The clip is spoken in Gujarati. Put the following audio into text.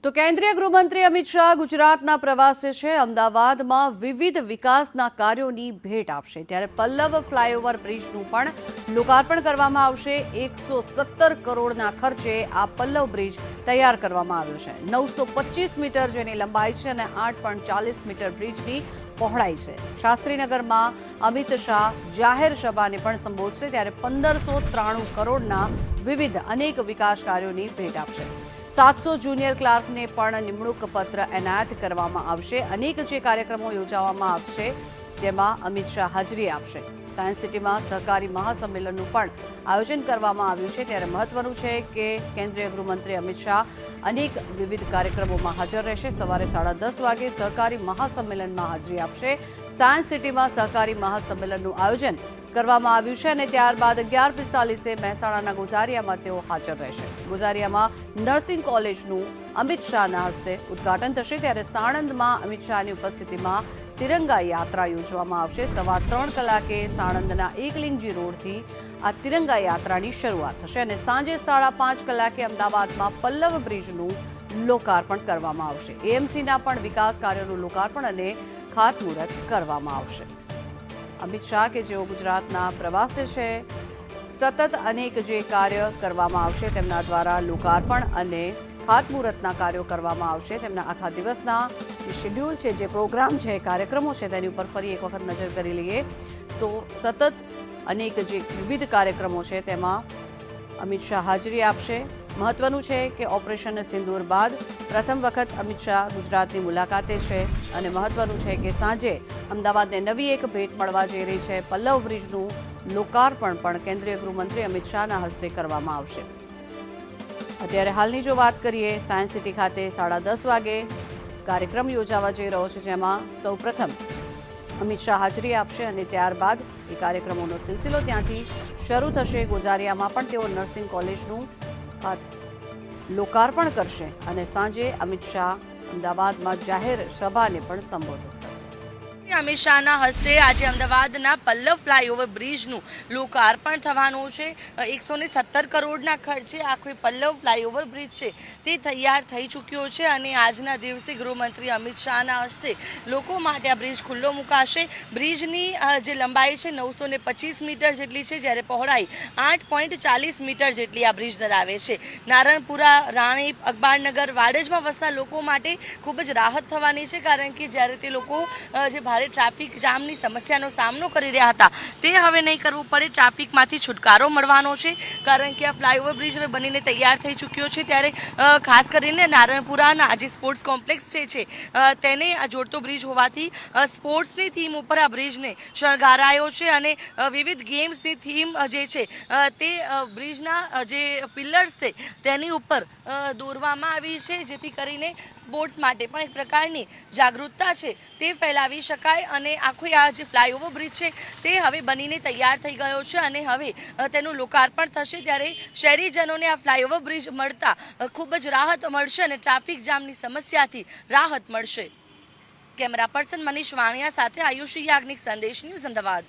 તો કેન્દ્રીય ગૃહમંત્રી અમિત શાહ ગુજરાતના પ્રવાસે છે। અમદાવાદમાં વિવિધ વિકાસના કાર્યોની ભેટ આપશે। ત્યારે પલ્લવ ફ્લાયઓવર બ્રિજનું પણ લોકાર્પણ કરવામાં આવશે। 117 કરોડના ખર્ચે આ પલ્લવ બ્રિજ તૈયાર કરવામાં આવ્યો છે। 925 મીટર જેની લંબાઈ છે અને 8.40 મીટર બ્રિજની પહોળાઈ છે। શાસ્ત્રીનગરમાં અમિત શાહ જાહેર સભાને પણ સંબોધશે। ત્યારે 1593 કરોડના વિવિધ અનેક વિકાસ કાર્યોની ભેટ આપશે। 700 જુનિયર ક્લાર્કને પણ નિમણૂક પત્ર એનાયત કરવામાં આવશે। અનેક જે કાર્યક્રમો યોજવામાં આવશે જેમાં અમિત શાહ હાજરી આપશે। સાયન્સ સિટીમાં સહકારી મહાસંમેલનનું પણ આયોજન કરવામાં આવ્યું છે। ત્યારે મહત્વનું છે કે કેન્દ્રીય ગૃહમંત્રી અમિત શાહ અનેક વિવિધ કાર્યક્રમોમાં હાજર રહેશે। સવારે 10:30 વાગે સહકારી મહાસંમેલનમાં હાજરી આપશે। સાયન્સ સિટીમાં સહકારી મહાસંમેલનનું આયોજન કરવામાં આવ્યું છે અને ત્યારબાદ 11:45 મહેસાણાના ગોઝારિયામાં તેઓ હાજર રહેશે। ગોઝારિયામાં નર્સિંગ કોલેજનું અમિત શાહના હસ્તે ઉદ્ઘાટન થશે। ત્યારે સાણંદમાં અમિત શાહની ઉપસ્થિતિમાં તિરંગા યાત્રા યોજવામાં આવશે। 3:15 કલાકે સાણંદના એકલિંગજી રોડથી આ તિરંગા યાત્રાની શરૂઆત થશે અને સાંજે 5:30 કલાકે અમદાવાદમાં પલ્લવ બ્રિજનું લોકાર્પણ કરવામાં આવશે। એએમસીના પણ વિકાસ કાર્યોનું લોકાર્પણ અને ખાતમુહૂર્ત કરવામાં આવશે। અમિત શાહ કે જેઓ ગુજરાતના પ્રવાસે છે, સતત અનેક જે કાર્ય કરવામાં આવશે તેમના દ્વારા લોકાર્પણ અને ખાતમુહૂર્તના કાર્યો કરવામાં આવશે। તેમના આખા દિવસના જે શેડ્યુલ છે, જે પ્રોગ્રામ છે, કાર્યક્રમો છે તેની ઉપર ફરી એક વખત નજર કરી લઈએ તો સતત અનેક જે વિવિધ કાર્યક્રમો છે તેમાં અમિત શાહ હાજરી આપશે। મહત્વનું છે કે ઓપરેશન સિંદૂર બાદ પ્રથમ વખત અમિત શાહ ગુજરાતની મુલાકાતે છે અને મહત્વનું છે કે સાંજે અમદાવાદને નવી એક ભેટ મળવા જઈ રહી છે। પલ્લવ બ્રિજનું લોકાર્પણ પણ કેન્દ્રીય ગૃહમંત્રી અમિત શાહના હસ્તે કરવામાં આવશે। અત્યારે હાલની જો વાત કરીએ, સાયન્સ સિટી ખાતે 10:30 વાગે કાર્યક્રમ યોજાવા જઈ રહ્યો છે જેમાં સૌપ્રથમ અમિત શાહ હાજરી આપશે અને ત્યારબાદ એ કાર્યક્રમોનો સિલસિલો ત્યાંથી શરૂ થશે। ગોઝારિયામાં પણ તેઓ નર્સિંગ કોલેજનું લોકાર્પણ કરશે અને સાંજે અમિત શાહ અમદાવાદમાં જાહેર સભાને પણ સંબોધિત કરશે। અમિત શાહના હસ્તે આજે અમદાવાદના પલ્લવ ફ્લાયઓવર બ્રિજનું લોકાર્પણ થવાનું છે। 117 કરોડના ખર્ચે આખો પલ્લવ ફ્લાયઓવર બ્રિજ છે તે તૈયાર થઈ ચૂક્યો છે અને આજના દિવસે ગૃહમંત્રી અમિત શાહના હસ્તે લોકો માટે આ બ્રિજ ખુલ્લો મુકાશે। બ્રિજની જે લંબાઈ છે 925 મીટર જેટલી છે, જ્યારે પહોળાઈ 8.40 મીટર જેટલી આ બ્રિજ ધરાવે છે। નારણપુરા, રાણી, અકબારનગર, વાડજમાં વસતા લોકો માટે ખૂબ જ રાહત થવાની છે, કારણ કે જ્યારે તે લોકો જે ભારે ટ્રાફિક જામની સમસ્યાનો સામનો કરી રહ્યા હતા તે હવે નહીં કરવું પડે। ટ્રાફિકમાંથી છુટકારો મળવાનો છે, કારણ કે આ ફ્લાયઓવર બ્રિજ હવે બનીને તૈયાર થઈ ચૂક્યો છે। ત્યારે ખાસ કરીને નારણપુરાના જે સ્પોર્ટ્સ કોમ્પ્લેક્સ છે તેને આ જોડતો બ્રિજ હોવાથી સ્પોર્ટ્સની થીમ ઉપર આ બ્રિજને શણગારાયો છે અને વિવિધ ગેમ્સની થીમ જે છે તે બ્રિજના જે પિલર્સ છે તેની ઉપર દોરવામાં આવી છે, જેથી કરીને સ્પોર્ટ્સ માટે પણ એક પ્રકારની જાગૃતતા છે તે ફેલાવી શકાય। અને આખો આ જે ફ્લાયઓવર બ્રિજ છે તે હવે બનીને તૈયાર થઈ ગયો છે અને હવે તેનું લોકાર્પણ થશે। ત્યારે શહેરીજનોને આ ફ્લાયઓવર બ્રિજ મળતા ખૂબ જ રાહત મળશે અને ટ્રાફિક જામની સમસ્યાથી રાહત મળશે। કેમેરા પર્સન મનીષ વાણિયા સાથે આયુષી યાજ્ઞિક, સંદેશ ન્યૂઝ, અમદાવાદ।